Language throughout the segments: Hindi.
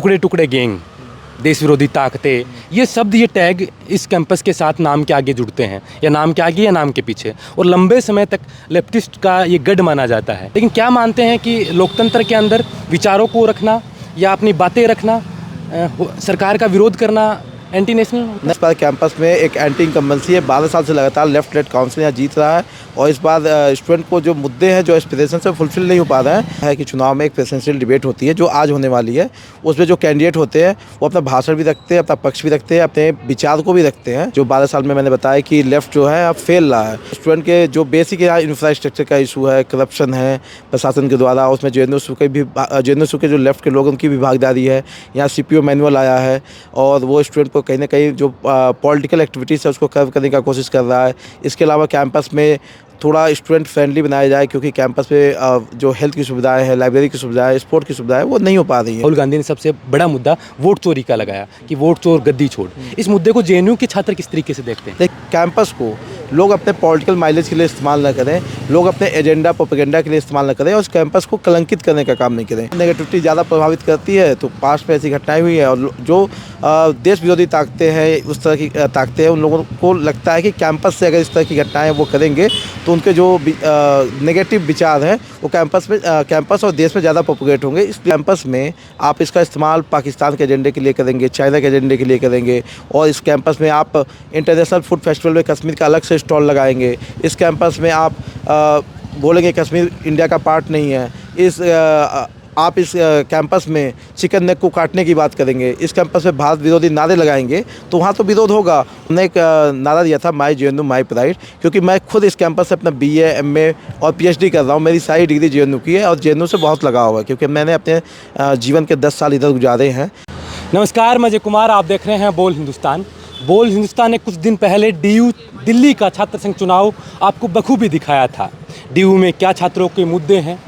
टुकड़े टुकड़े गैंग, देश विरोधी ताकतें, ये शब्द ये टैग इस कैंपस के साथ नाम के आगे जुड़ते हैं, या नाम के आगे या नाम के पीछे, और लंबे समय तक लेफ्टिस्ट का ये गढ़ माना जाता है। लेकिन क्या मानते हैं कि लोकतंत्र के अंदर विचारों को रखना या अपनी बातें रखना, सरकार का विरोध करना एंटी नेशनल? इस बार कैंपस में एक एंटी इनकम्बेंसी है। 12 साल से लगातार लेफ्ट लेड काउंसिल यहाँ जीत रहा है, और इस बार स्टूडेंट को जो मुद्दे हैं जो एस्पिरेशन से फुलफिल नहीं हो पा रहे हैं कि चुनाव में एक प्रेसिडेंशियल डिबेट होती है जो आज होने वाली है। उसमें जो कैंडिडेट होते हैं वो अपना भाषण भी रखते हैं, अपना पक्ष भी रखते हैं, अपने विचार को भी रखते हैं। जो 12 साल में मैंने बताया कि लेफ्ट जो है अब फेल रहा है। स्टूडेंट के जो बेसिक यहाँ इंफ्रास्ट्रक्चर का इशू है, करप्शन है प्रशासन के द्वारा, उसमें JNU के जो लेफ्ट के लोग उनकी भी भागीदारी है। यहाँ CPO मैनुअल आया है और वो स्टूडेंट को कहीं ना कहीं जो पॉलिटिकल एक्टिविटीज़ है उसको कर्व करने का कोशिश कर रहा है। इसके अलावा कैंपस में थोड़ा स्टूडेंट फ्रेंडली बनाया जाए, क्योंकि कैंपस पे जो हेल्थ की सुविधाएं हैं, लाइब्रेरी की सुविधाएं, स्पोर्ट की सुविधाएं वो नहीं हो पा रही है। राहुल गांधी ने सबसे बड़ा मुद्दा वोट चोरी का लगाया कि वोट चोर गद्दी छोड़। इस मुद्दे को JNU के छात्र किस तरीके से देखते हैं? कैंपस को लोग अपने पॉलिटिकल माइलेज के लिए इस्तेमाल न करें, लोग अपने एजेंडा प्रोपेगेंडा के लिए इस्तेमाल न करें, और उस कैंपस को कलंकित करने का काम नहीं करें। नेगेटिविटी ज़्यादा प्रभावित करती है, तो पास्ट में ऐसी घटनाएं हुई है, और जो देश विरोधी ताकतें हैं, उस तरह की ताकतें हैं, उन लोगों को लगता है कि कैंपस से अगर इस तरह की घटनाएं वो करेंगे तो उनके जो नेगेटिव विचार हैं वो कैंपस और देश में ज़्यादा प्रोपोगेट होंगे। इस कैंपस में आप इसका इस्तेमाल पाकिस्तान के एजेंडे के लिए करेंगे, चाइना के एजेंडे के लिए करेंगे, और इस कैंपस में आप इंटरनेशनल फूड फेस्टिवल में कश्मीर का अलग से स्टॉल लगाएंगे। इस कैंपस में आप बोलेंगे कश्मीर इंडिया का पार्ट नहीं है। आप इस कैंपस में चिकन नेक को काटने की बात करेंगे। इस कैंपस में भारत विरोधी नारे लगाएंगे, तो वहाँ तो विरोध होगा। हमने एक नारा दिया था, माई JNU माई प्राइड, क्योंकि मैं खुद इस कैंपस से अपना BA MA और PhD कर रहा हूँ। मेरी सारी डिग्री JNU की है, और JNU से बहुत लगाव है, क्योंकि मैंने अपने जीवन के 10 साल इधर गुजारे हैं। नमस्कार, मैं अजय कुमार, आप देख रहे हैं बोल हिंदुस्तान। बोल हिंदुस्तान ने कुछ दिन पहले DU दिल्ली का छात्र संघ चुनाव आपको बखूबी दिखाया था। DU में क्या छात्रों के मुद्दे हैं,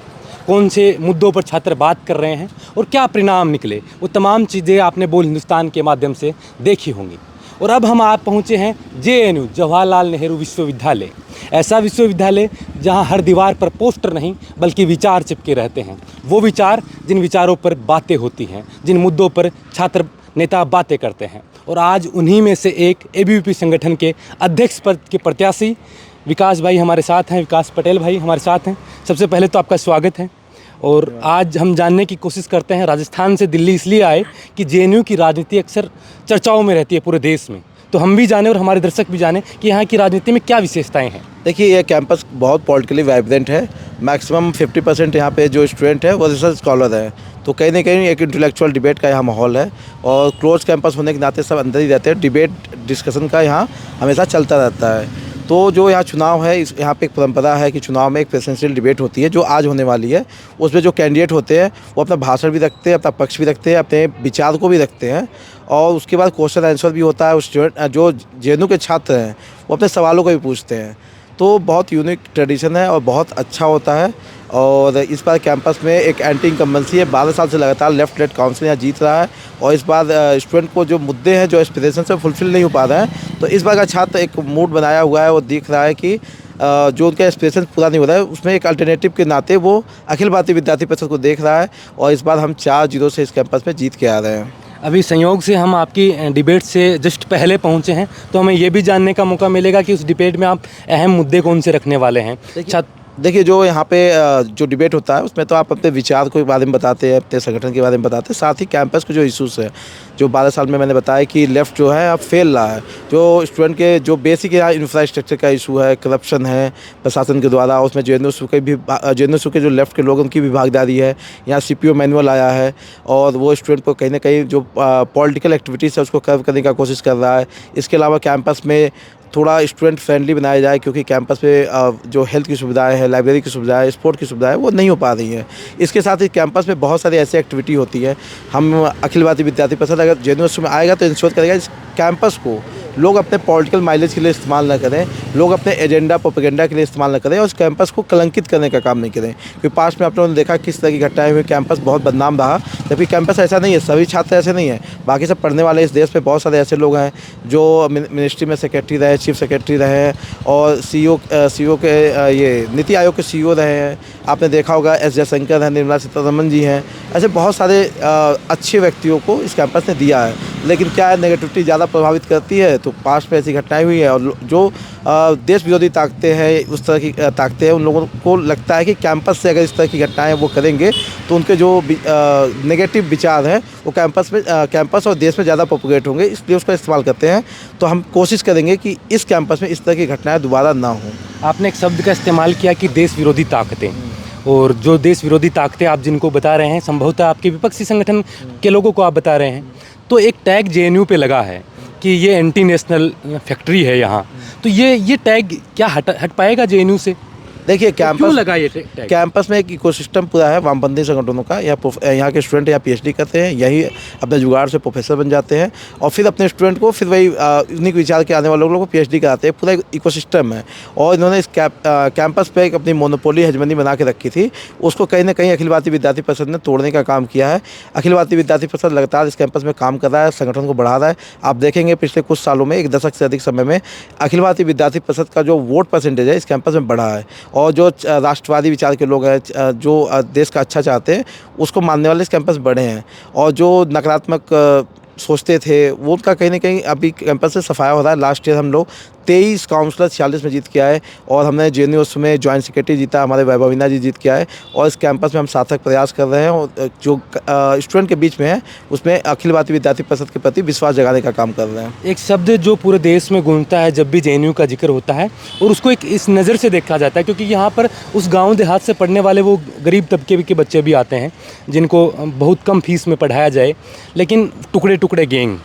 कौन से मुद्दों पर छात्र बात कर रहे हैं, और क्या परिणाम निकले, वो तमाम चीज़ें आपने बोल हिंदुस्तान के माध्यम से देखी होंगी। और अब हम आप पहुँचे हैं JNU, जवाहरलाल नेहरू विश्वविद्यालय। ऐसा विश्वविद्यालय जहां हर दीवार पर पोस्टर नहीं बल्कि विचार चिपके रहते हैं। वो विचार जिन विचारों पर बातें होती हैं, जिन मुद्दों पर छात्र नेता बातें करते हैं। और आज उन्हीं में से एक ABVP संगठन के अध्यक्ष पद के प्रत्याशी विकास भाई हमारे साथ हैं, विकास पटेल भाई हमारे साथ हैं। सबसे पहले तो आपका स्वागत है। और आज हम जानने की कोशिश करते हैं, राजस्थान से दिल्ली इसलिए आए कि JNU की राजनीति अक्सर चर्चाओं में रहती है पूरे देश में, तो हम भी जाने और हमारे दर्शक भी जाने कि यहाँ की राजनीति में क्या विशेषताएं हैं। देखिए, ये कैंपस बहुत पॉलिटिकली वाइब्रेंट है। मैक्सिमम 50% यहाँ पे जो स्टूडेंट है वो रिसर्च स्कॉलर है, तो कहीं ना कहीं एक इंटेलेक्चुअल डिबेट का यहाँ माहौल है। और क्लोज कैंपस होने के नाते सब अंदर ही रहते हैं, डिबेट डिस्कशन का यहाँ हमेशा चलता रहता है। तो जो यहाँ चुनाव है, यहाँ पे एक परंपरा है कि चुनाव में एक प्रेसिडेंशियल डिबेट होती है जो आज होने वाली है। उसमें जो कैंडिडेट होते हैं वो अपना भाषण भी रखते हैं, अपना पक्ष भी रखते हैं, अपने विचार को भी रखते हैं, और उसके बाद क्वेश्चन आंसर भी होता है। जो JNU के छात्र हैं वो अपने सवालों को भी पूछते हैं। तो बहुत यूनिक ट्रेडिशन है और बहुत अच्छा होता है। और इस बार कैंपस में एक एंटी इनकम्बेंसी है। 12 साल से लगातार लेफ्ट लेड काउंसिल यहाँ जीत रहा है, और इस बार स्टूडेंट को जो मुद्दे हैं जो एस्पिरेशन से फुलफिल नहीं हो पा रहे हैं, तो इस बार का छात्र एक मूड बनाया हुआ है। वो दिख रहा है कि जो उनका एस्पिरेशन पूरा नहीं हो रहा है, उसमें एक अल्टरनेटिव के नाते वो अखिल भारतीय विद्यार्थी परिषद को देख रहा है, और इस बार हम 4-0 से इस कैंपस में जीत के आ रहे हैं। अभी संयोग से हम आपकी डिबेट से जस्ट पहले पहुंचे हैं, तो हमें ये भी जानने का मौका मिलेगा कि उस डिबेट में आप अहम मुद्दे कौन से रखने वाले हैं। देखिए, जो यहाँ पे जो डिबेट होता है उसमें तो आप अपने विचार के बारे में बताते हैं, अपने संगठन के बारे में बताते हैं, साथ ही कैंपस के जो इश्यूज़ है, जो 12 साल में मैंने बताया कि लेफ्ट जो है अब फेल रहा है। जो स्टूडेंट के जो बेसिक यहाँ इंफ्रास्ट्रक्चर का इशू है, करप्शन है प्रशासन के द्वारा, उसमें JNU के जो लेफ्ट के लोग उनकी भी भागीदारी है। यहाँ CPO मैनुअल आया है, और वो स्टूडेंट को कहीं ना कहीं जो पॉलिटिकल एक्टिविटीज़ है उसको कर्व करने का कोशिश कर रहा है। इसके अलावा कैंपस में थोड़ा स्टूडेंट फ्रेंडली बनाया जाए, क्योंकि कैंपस पे जो हेल्थ की सुविधाएं हैं, लाइब्रेरी की सुविधाएं, स्पोर्ट की सुविधाएं वो नहीं हो पा रही हैं। इसके साथ ही कैंपस में बहुत सारी ऐसी एक्टिविटी होती है। हम अखिल भारतीय विद्यार्थी परिषद अगर JNU में आएगा तो इंश्योर करेगा इस कैंपस को लोग अपने पॉलिटिकल माइलेज के लिए इस्तेमाल ना करें, लोग अपने एजेंडा प्रोपेगेंडा के लिए इस्तेमाल ना करें और उस कैंपस को कलंकित करने का काम नहीं करें। क्योंकि पास में आप लोगों ने देखा किस तरह की घटनाएं हुई, कैंपस बहुत बदनाम रहा। जबकि कैंपस ऐसा नहीं है, सभी छात्र ऐसे नहीं हैं, बाकी सब पढ़ने वाले इस देश में बहुत सारे ऐसे लोग हैं जो मिनिस्ट्री में सेक्रेटरी रहे, चीफ सेक्रेटरी रहे हैं और सीईओ के ये नीति आयोग के सीईओ रहे हैं। आपने देखा होगा एस जयशंकर हैं, निर्मला सीतारमण जी हैं, ऐसे बहुत सारे अच्छे व्यक्तियों को इस कैंपस ने दिया है। लेकिन क्या है, नेगेटिविटी ज़्यादा प्रभावित करती है, तो पास में ऐसी घटनाएं हुई है और जो देश विरोधी ताकतें हैं, उस तरह की ताकतें हैं, उन लोगों को लगता है कि कैंपस से अगर इस तरह की घटनाएं वो करेंगे तो उनके जो नेगेटिव विचार हैं वो कैंपस और देश में ज़्यादा प्रोपोगेट होंगे, इसलिए उसका इस्तेमाल करते हैं। तो हम कोशिश करेंगे कि इस कैंपस में इस तरह की घटनाएँ दोबारा ना हों। आपने एक शब्द का इस्तेमाल किया कि देश विरोधी ताकतें, और जो देश विरोधी ताकतें आप जिनको बता रहे हैं संभवतः आपके विपक्षी संगठन के लोगों को आप बता रहे हैं। तो एक टैग जेएनयू पे लगा है कि ये एंटी नेशनल फैक्ट्री है यहाँ, तो ये टैग क्या हट पाएगा जेएनयू से? देखिए क्यों कैंपस लगा ये टैग? कैंपस में एक इकोसिस्टम पूरा है वामपंथी संगठनों का। यहाँ के स्टूडेंट यहाँ पीएचडी करते हैं, यही अपने जुगाड़ से प्रोफेसर बन जाते हैं और फिर अपने स्टूडेंट को फिर वही उन्हीं के विचार के आने वाले लोगों को पीएचडी कराते हैं। पूरा इकोसिस्टम है और इन्होंने इस कैंपस पे एक अपनी मोनोपोली हेजमनी बना के रखी थी, उसको कहीं ना कहीं अखिल भारतीय विद्यार्थी परिषद ने तोड़ने का काम किया है। अखिल भारतीय विद्यार्थी परिषद लगातार इस कैंपस में काम कर रहा है, संगठन को बढ़ा रहा है। आप देखेंगे पिछले कुछ सालों में, एक दशक से अधिक समय में, अखिल भारतीय विद्यार्थी परिषद का जो वोट परसेंटेज है इस कैंपस में बढ़ा है और जो राष्ट्रवादी विचार के लोग हैं, जो देश का अच्छा चाहते हैं, उसको मानने वाले इस कैंपस बढ़े हैं। और जो नकारात्मक सोचते थे वो उनका कहीं ना कहीं अभी कैंपस से सफाया हो रहा है। लास्ट ईयर हम लोग 23 काउंसलर 46 में जीत के आए और हमने जेएनयू में जॉइंट सेक्रेटरी जीता, हमारे वैभवीना जी जीत के आए और इस कैंपस में हम सार्थक प्रयास कर रहे हैं और जो स्टूडेंट के बीच में है उसमें अखिल भारतीय विद्यार्थी परिषद के प्रति विश्वास जगाने का काम कर रहे हैं। एक शब्द जो पूरे देश में गूंजता है जब भी जेएनयू का जिक्र होता है और उसको एक इस नज़र से देखा जाता है, क्योंकि यहाँ पर उस गांव देहात से पढ़ने वाले वो गरीब तबके के बच्चे भी आते हैं जिनको बहुत कम फीस में पढ़ाया जाए, लेकिन टुकड़े टुकड़े गैंग,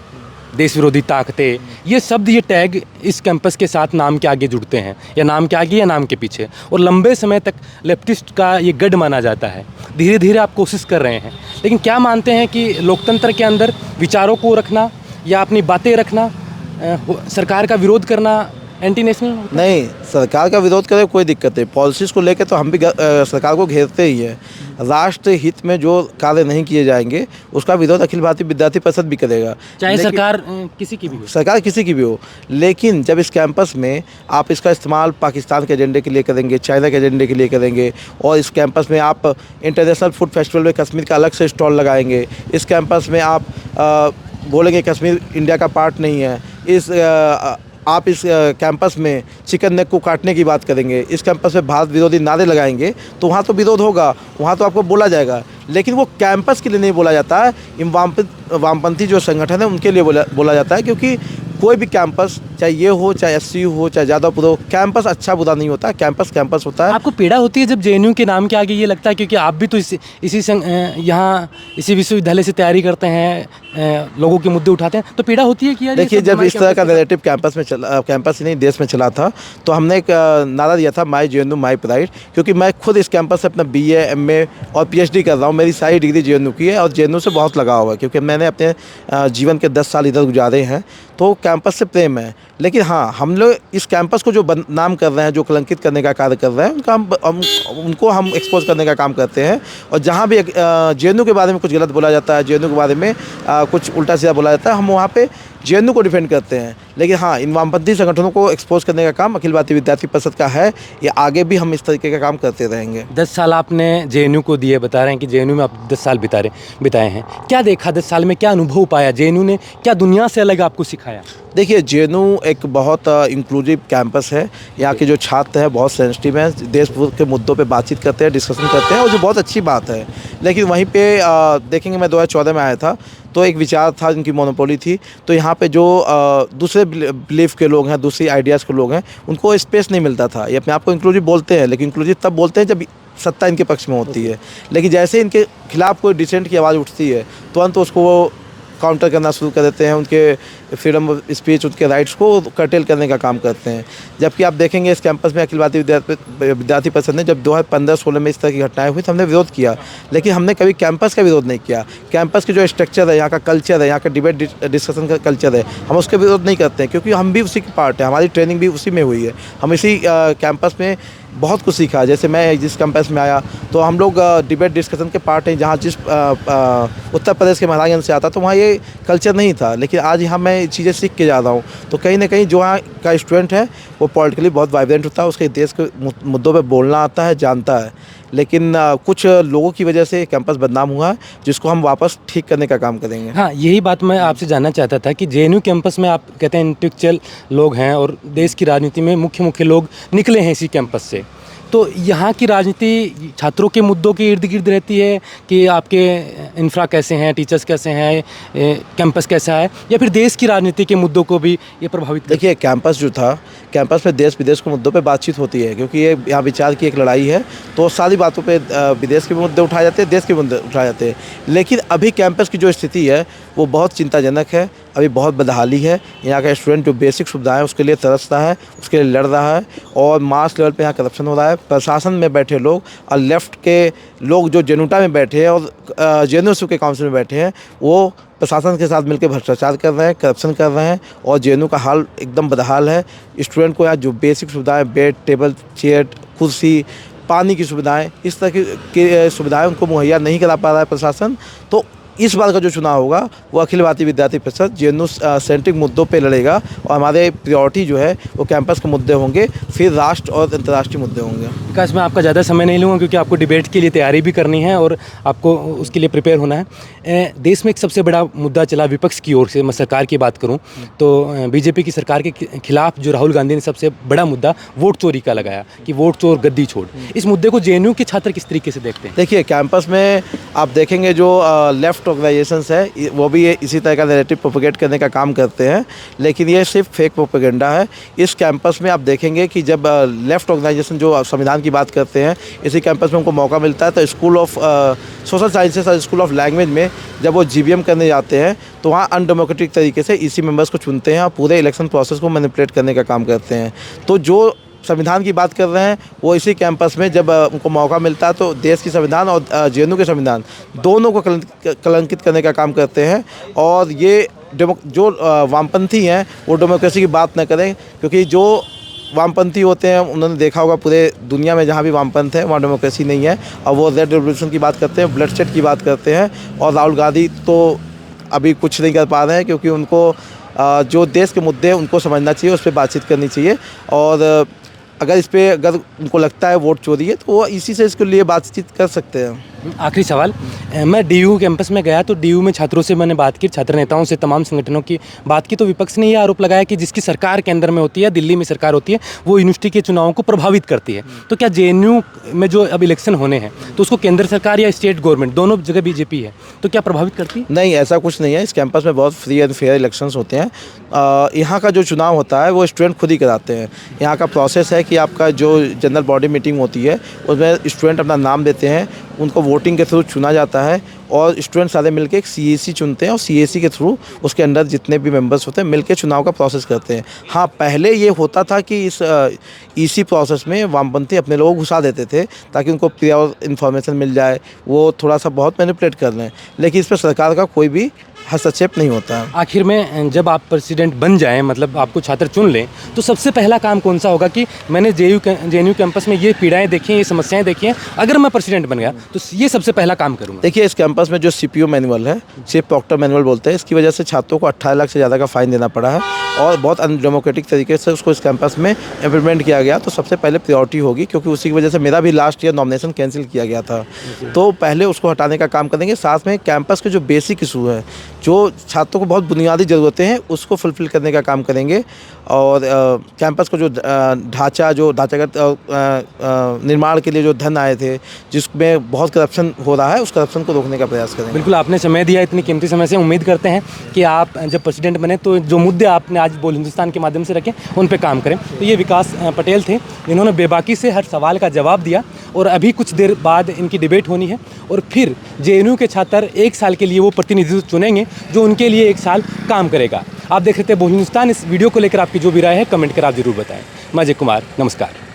देश विरोधी ताकतें, ये शब्द, ये टैग इस कैंपस के साथ नाम के आगे जुड़ते हैं, या नाम के आगे या नाम के पीछे, और लंबे समय तक लेफ्टिस्ट का ये गढ़ माना जाता है। धीरे धीरे आप कोशिश कर रहे हैं, लेकिन क्या मानते हैं कि लोकतंत्र के अंदर विचारों को रखना या अपनी बातें रखना, सरकार का विरोध करना एंटी नेशनल? नहीं, सरकार का विरोध करें कोई दिक्कत नहीं, पॉलिसीज़ को लेकर तो हम भी सरकार को घेरते ही है। राष्ट्र हित में जो कार्य नहीं किए जाएंगे उसका विरोध अखिल भारतीय विद्यार्थी परिषद भी करेगा, चाहे सरकार किसी की भी हो। सरकार किसी की भी हो। लेकिन जब इस कैंपस में आप इसका इस्तेमाल पाकिस्तान के एजेंडे के लिए करेंगे, चाइना के एजेंडे के लिए करेंगे और इस कैंपस में आप इंटरनेशनल फूड फेस्टिवल में कश्मीर का अलग से स्टॉल लगाएंगे, इस कैंपस में आप बोलेंगे कश्मीर इंडिया का पार्ट नहीं है, आप इस कैंपस में चिकन नेक को काटने की बात करेंगे, इस कैंपस में भारत विरोधी नारे लगाएंगे, तो वहाँ तो विरोध होगा, वहाँ तो आपको बोला जाएगा। लेकिन वो कैंपस के लिए नहीं बोला जाता है, इन वामपंथी जो संगठन है उनके लिए बोला जाता है। क्योंकि कोई भी कैंपस, चाहे ये हो, चाहे एससीयू हो, चाहे जादवपुर हो, कैंपस अच्छा बुरा नहीं होता, कैंपस कैंपस होता है। आपको पीड़ा होती है जब जेएनयू के नाम के आगे ये लगता है, क्योंकि आप भी तो यहाँ इसी विश्वविद्यालय से तैयारी करते हैं, लोगों के मुद्दे उठाते हैं, तो पीड़ा होती है कि यार देखिए, जब इस तरह का नैरेटिव कैंपस ही नहीं देश में चला था, तो हमने एक नारा दिया था, माई जेएनयू माई प्राइड। क्योंकि मैं खुद इस कैंपस से अपना BA MA और PhD कर रहा हूँ, मेरी सारी डिग्री जेएनयू की है और जेएनयू से बहुत लगाव हुआ है, क्योंकि मैंने अपने जीवन के 10 साल इधर गुजारे हैं, तो कैंपस से प्रेम है। लेकिन हाँ, हम लोग इस कैंपस को जो बदनाम कर रहे हैं, जो कलंकित करने का कार्य कर रहे हैं, उनको हम एक्सपोज करने का काम करते हैं। और जहाँ भी जेएनयू के बारे में कुछ गलत बोला जाता है, जेएनयू के बारे में कुछ उल्टा सीधा बोला जाता है, हम वहाँ पे जेएनयू को डिफेंड करते हैं। लेकिन हाँ, इन वामपंथी संगठनों को एक्सपोज करने का काम अखिल भारतीय विद्यार्थी परिषद का है, ये आगे भी हम इस तरीके का काम करते रहेंगे। 10 साल आपने जेएनयू को दिए, बता रहे हैं कि जेएनयू में आप 10 साल बिताए हैं। क्या देखा 10 साल में, क्या अनुभव पाया जेएनयू ने, क्या दुनिया से अलग आपको सिखाया? देखिए, जेएनयू एक बहुत इंक्लूसिव कैंपस है। यहाँ के जो छात्र हैं बहुत सेंसिटिव हैं, देश के मुद्दों पे बातचीत करते हैं, डिस्कशन करते हैं, और जो बहुत अच्छी बात है। लेकिन वहीं पे देखेंगे, मैं 2014 में आया था, तो एक विचार था, इनकी मोनोपोली थी, तो यहाँ पे जो दूसरे बिलीफ के लोग हैं, दूसरी आइडियाज़ के लोग हैं, उनको स्पेस नहीं मिलता था। ये अपने आप को इंक्लूसिव बोलते हैं, लेकिन इंक्लूसिव तब बोलते हैं जब सत्ता इनके पक्ष में होती है। लेकिन जैसे इनके खिलाफ कोई डिसेंट की आवाज़ उठती है, तुरंत उसको वो काउंटर करना शुरू कर देते हैं, उनके फ्रीडम ऑफ स्पीच, उनके राइट्स को कर्टेल करने का काम करते हैं। जबकि आप देखेंगे इस कैंपस में अखिल भारतीय विद्यार्थी परिषद ने जब 2015-16 में इस तरह की घटनाएं हुई तो हमने विरोध किया, लेकिन हमने कभी कैंपस का विरोध नहीं किया। कैंपस की जो स्ट्रक्चर है, यहाँ का कल्चर है, यहाँ का डिबेट डिस्कशन का कल्चर है, हम उसका विरोध नहीं करते हैं, क्योंकि हम भी उसी की पार्ट है, हमारी ट्रेनिंग भी उसी में हुई है। हम इसी कैंपस में बहुत कुछ सीखा। जैसे मैं जिस कैंपस में आया तो हम लोग डिबेट डिस्कशन के पार्ट हैं। जहाँ जिस उत्तर प्रदेश के महाराजगंज से आता तो वहाँ ये कल्चर नहीं था, लेकिन आज यहाँ मैं चीज़ें सीख के जा रहा हूँ। तो कहीं ना कहीं जो यहाँ का स्टूडेंट है वो पॉलिटिकली बहुत वाइब्रेंट होता है, उसके देश के मुद्दों पर बोलना आता है, जानता है। लेकिन कुछ लोगों की वजह से कैंपस बदनाम हुआ है, जिसको हम वापस ठीक करने का काम करेंगे। हाँ, यही बात मैं आपसे जानना चाहता था कि जेएनयू कैंपस में आप कहते हैं इंटेलेक्चुअल लोग हैं और देश की राजनीति में मुख्य लोग निकले हैं इसी कैंपस से, तो यहाँ की राजनीति छात्रों के मुद्दों के इर्द गिर्द रहती है कि आपके इंफ्रा कैसे हैं, टीचर्स कैसे हैं, कैंपस कैसा है, या फिर देश की राजनीति के मुद्दों को भी ये प्रभावित? देखिए, कैंपस जो था, कैंपस में देश विदेश के मुद्दों पे बातचीत होती है, क्योंकि ये यहाँ विचार की एक लड़ाई है, तो सारी बातों पे विदेश के भी मुद्दे उठाए जाते हैं, देश के मुद्दे उठाए जाते हैं। लेकिन अभी कैंपस की जो स्थिति है वो बहुत चिंताजनक है, अभी बहुत बदहाली है। यहाँ का स्टूडेंट जो बेसिक सुविधाएं उसके लिए तरसता है, उसके लिए लड़ रहा है, और मास लेवल पे यहाँ करप्शन हो रहा है। प्रशासन में बैठे लोग और लेफ्ट के लोग जो जेनुटा में बैठे हैं और जेएनयू के काउंसिल में बैठे हैं, वो प्रशासन के साथ मिलकर भ्रष्टाचार कर रहे हैं, करप्शन कर रहे हैं, और जेएनयू का हाल एकदम बदहाल है। स्टूडेंट को यहाँ जो बेसिक सुविधाएं, बेड, टेबल, चेयर, कुर्सी, पानी की सुविधाएं, इस तरह की सुविधाएं उनको मुहैया नहीं करा पा रहा है प्रशासन। तो इस बार का जो चुनाव होगा वो अखिल भारतीय विद्यार्थी परिषद जेएनयू सेंट्रिक मुद्दों पे लड़ेगा, और हमारे प्रायोरिटी जो है वो कैंपस के मुद्दे होंगे, फिर राष्ट्र और अंतर्राष्ट्रीय मुद्दे होंगे। विकास, मैं आपका ज़्यादा समय नहीं लूँगा क्योंकि आपको डिबेट के लिए तैयारी भी करनी है और आपको उसके लिए प्रिपेयर होना है। देश में एक सबसे बड़ा मुद्दा चला विपक्ष की ओर से, मैं सरकार की बात करूँ तो बीजेपी की सरकार के खिलाफ जो राहुल गांधी ने सबसे बड़ा मुद्दा वोट चोरी का लगाया कि वोट चोर गद्दी छोड़। इस मुद्दे को जेएनयू के छात्र किस तरीके से देखते हैं? देखिए, कैंपस में आप देखेंगे जो लेफ्ट ऑर्गेनाइजेशंस है वो भी इसी तरह का नैरेटिव प्रोपेगेट करने का काम करते हैं, लेकिन ये सिर्फ फेक प्रोपेगेंडा है। इस कैंपस में आप देखेंगे कि जब लेफ्ट ऑर्गेनाइजेशन जो संविधान की बात करते हैं, इसी कैंपस में उनको मौका मिलता है तो स्कूल ऑफ सोशल साइंसेस और स्कूल ऑफ लैंग्वेज में जब वो जीबीएम करने जाते हैं तो वहाँ अनडेमोक्रेटिक तरीके से ईसी मेंबर्स को चुनते हैं और पूरे इलेक्शन प्रोसेस को मैनिपुलेट करने का काम करते हैं। तो जो संविधान की बात कर रहे हैं वो इसी कैंपस में जब उनको मौका मिलता है तो देश की संविधान और जेएनयू के संविधान दोनों को कलंकित करने का काम करते हैं। और ये जो वामपंथी हैं वो डेमोक्रेसी की बात न करें, क्योंकि जो वामपंथी होते हैं उन्होंने देखा होगा पूरे दुनिया में जहाँ भी वामपंथ है वहाँ डेमोक्रेसी नहीं है, और वो रेड रेवोल्यूशन की बात करते हैं, ब्लडशेड की बात करते हैं। और राहुल गांधी तो अभी कुछ नहीं कर पा रहे हैं, क्योंकि उनको जो देश के मुद्दे हैं उनको समझना चाहिए, उस पर बातचीत करनी चाहिए। और अगर उनको लगता है वोट चोरी है तो वो इसी से इसके लिए बातचीत कर सकते हैं। आखिरी सवाल, मैं डीयू कैंपस में गया तो डीयू में छात्रों से मैंने बात की, छात्र नेताओं से, तमाम संगठनों की बात की, तो विपक्ष ने यह आरोप लगाया कि जिसकी सरकार केंद्र में होती है, दिल्ली में सरकार होती है, वो यूनिवर्सिटी के चुनावों को प्रभावित करती है। तो क्या जेएनयू में जो अब इलेक्शन होने हैं तो उसको केंद्र सरकार या स्टेट गवर्नमेंट दोनों जगह बीजेपी है, तो क्या प्रभावित करती है? नहीं, ऐसा कुछ नहीं है। इस कैंपस में बहुत फ्री एंड फेयर इलेक्शंस होते हैं। यहाँ का जो चुनाव होता है वो स्टूडेंट खुद ही कराते हैं। यहाँ का प्रोसेस है कि आपका जो जनरल बॉडी मीटिंग होती है उसमें स्टूडेंट अपना नाम देते हैं, उनको वोटिंग के थ्रू चुना जाता है, और स्टूडेंट सारे मिलके एक सीएसी चुनते हैं, और सीएसी के थ्रू उसके अंदर जितने भी मेंबर्स होते हैं मिलके चुनाव का प्रोसेस करते हैं। हाँ, पहले ये होता था कि इस ईसी प्रोसेस में वामपंथी अपने लोगों को घुसा देते थे ताकि उनको प्योर इन्फॉर्मेशन मिल जाए, वो थोड़ा सा बहुत मैनिपुलेट कर रहे हैं, लेकिन इस पर सरकार का कोई भी हस्तक्षेप नहीं होता है। आखिर में जब आप प्रेसिडेंट बन जाएं, मतलब आपको छात्र चुन लें, तो सबसे पहला काम कौन सा होगा कि मैंने जेएनयू कैंपस में ये पीड़ाएं देखी हैं, ये समस्याएं देखी हैं, अगर मैं प्रेसिडेंट बन गया तो ये सबसे पहला काम करूँगा? देखिए, इस कैंपस में जो सीपीयू मैनुअल है, चीफ प्रॉक्टर मैनुअल बोलते हैं, इसकी वजह से छात्रों को 18 लाख से ज़्यादा का फाइन देना पड़ा है, और बहुत अनडेमोक्रेटिक तरीके से उसको इस कैंपस में इम्प्लीमेंट किया गया। तो सबसे पहले प्रायोरिटी होगी, क्योंकि उसी की वजह से मेरा भी लास्ट ईयर नॉमिनेशन कैंसिल किया गया था, तो पहले उसको हटाने का काम करेंगे। साथ में कैंपस के जो बेसिक इशू है, जो छात्रों को बहुत बुनियादी ज़रूरतें हैं, उसको फुलफ़िल करने का काम करेंगे। और कैंपस को जो ढांचागत निर्माण के लिए जो धन आए थे, जिसमें बहुत करप्शन हो रहा है, उस करप्शन को रोकने का प्रयास करेंगे। बिल्कुल, आपने समय दिया, इतनी कीमती समय से। उम्मीद करते हैं कि आप जब प्रेसिडेंट बने तो जो मुद्दे आपने आज बोल हिंदुस्तान के माध्यम से रखे उन पर काम करें। तो ये विकास पटेल थे, इन्होंने बेबाकी से हर सवाल का जवाब दिया और अभी कुछ देर बाद इनकी डिबेट होनी है और फिर जेएनयू के छात्र 1 साल के लिए वो प्रतिनिधित्व चुनेंगे जो उनके लिए 1 साल काम करेगा। आप देख रहे थे बोल हिंदुस्तान। इस वीडियो को लेकर आपकी जो भी राय है कमेंट कर आप जरूर बताएं। मैं अजय कुमार, नमस्कार।